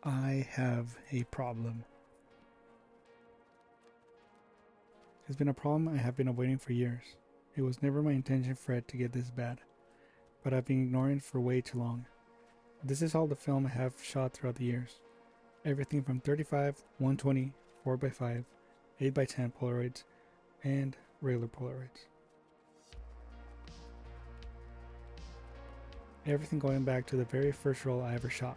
I have a problem. It's been a problem I have been avoiding for years. It was never my intention for it to get this bad, but I've been ignoring it for way too long. This is all the film I have shot throughout the years. Everything from 35, 120, 4x5, 8x10 Polaroids, and regular Polaroids. Everything going back to the very first roll I ever shot,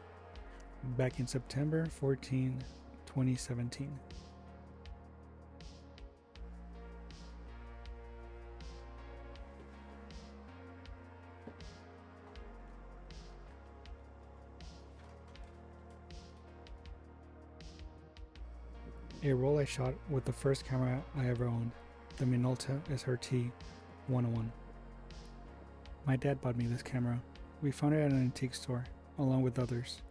back in September 14, 2017. A roll I shot with the first camera I ever owned, the Minolta SRT 101. My dad bought me this camera. We found it at an antique store, along with others.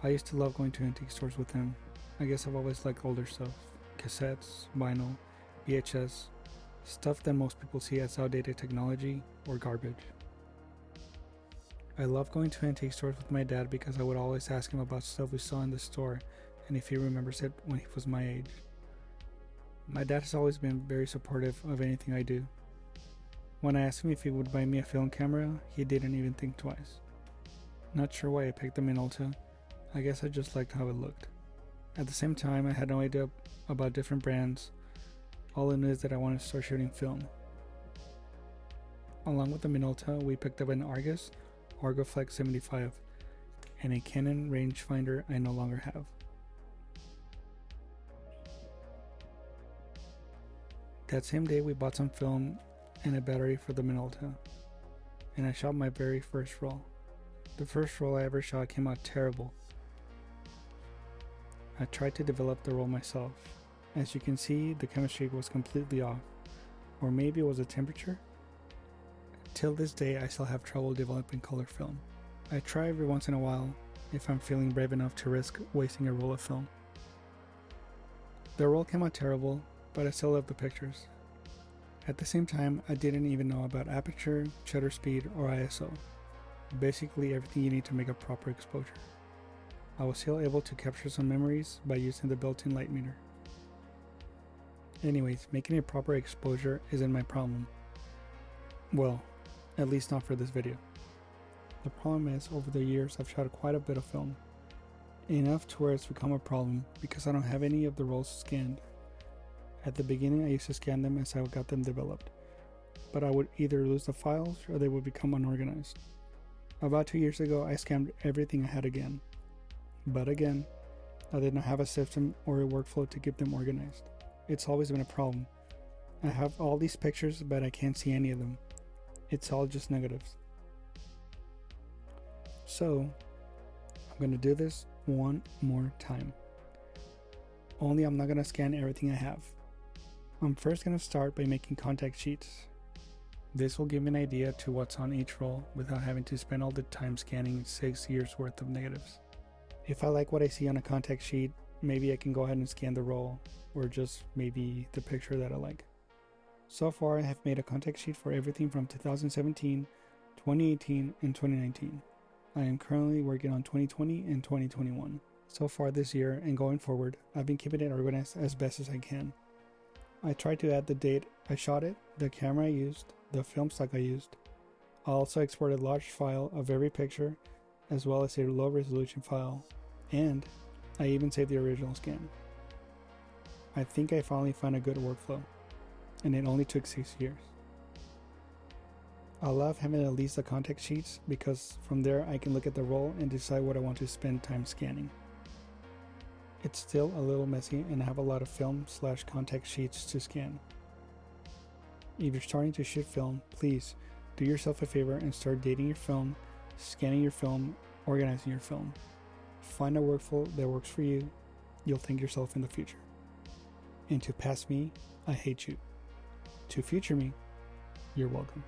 I used to love going to antique stores with him. I guess I've always liked older stuff, cassettes, vinyl, VHS, stuff that most people see as outdated technology or garbage. I love going to antique stores with my dad because I would always ask him about stuff we saw in the store and if he remembers it when he was my age. My dad has always been very supportive of anything I do. When I asked him if he would buy me a film camera, he didn't even think twice. Not sure why I picked the Minolta. I guess I just liked how it looked. At the same time, I had no idea about different brands. All I knew is that I wanted to start shooting film. Along with the Minolta, we picked up an Argus ArgoFlex 75 and a Canon rangefinder I no longer have. That same day we bought some film and a battery for the Minolta, and I shot my very first roll. The first roll I ever shot came out terrible. I tried to develop the roll myself. As you can see, the chemistry was completely off, or maybe it was the temperature. Till this day I still have trouble developing color film. I try every once in a while if I'm feeling brave enough to risk wasting a roll of film. The roll came out terrible, but I still love the pictures. At the same time, I didn't even know about aperture, shutter speed, or ISO. Basically everything you need to make a proper exposure. I was still able to capture some memories by using the built-in light meter. Anyways, making a proper exposure isn't my problem. Well, at least not for this video. The problem is, over the years I've shot quite a bit of film. Enough to where it's become a problem because I don't have any of the rolls scanned. At the beginning I used to scan them as I got them developed, but I would either lose the files or they would become unorganized. About 2 years ago I scanned everything I had again, but again, I did not have a system or a workflow to keep them organized. It's always been a problem. I have all these pictures but I can't see any of them. It's all just negatives. So, I'm gonna do this one more time. Only I'm not gonna scan everything I have. I'm first going to start by making contact sheets. This will give me an idea to what's on each roll without having to spend all the time scanning 6 years worth of negatives. If I like what I see on a contact sheet, maybe I can go ahead and scan the roll, or just maybe the picture that I like. So far I have made a contact sheet for everything from 2017, 2018, and 2019. I am currently working on 2020 and 2021. So far this year and going forward, I've been keeping it organized as best as I can. I tried to add the date I shot it, the camera I used, the film stock I used. I also exported a large file of every picture, as well as a low resolution file, and I even saved the original scan. I think I finally found a good workflow, and it only took 6 years. I love having at least the contact sheets because from there I can look at the roll and decide what I want to spend time scanning. It's still a little messy and I have a lot of film/contact sheets to scan. If you're starting to shoot film, please do yourself a favor and start dating your film, scanning your film, organizing your film. Find a workflow that works for you. You'll thank yourself in the future. And to past me, I hate you. To future me, you're welcome.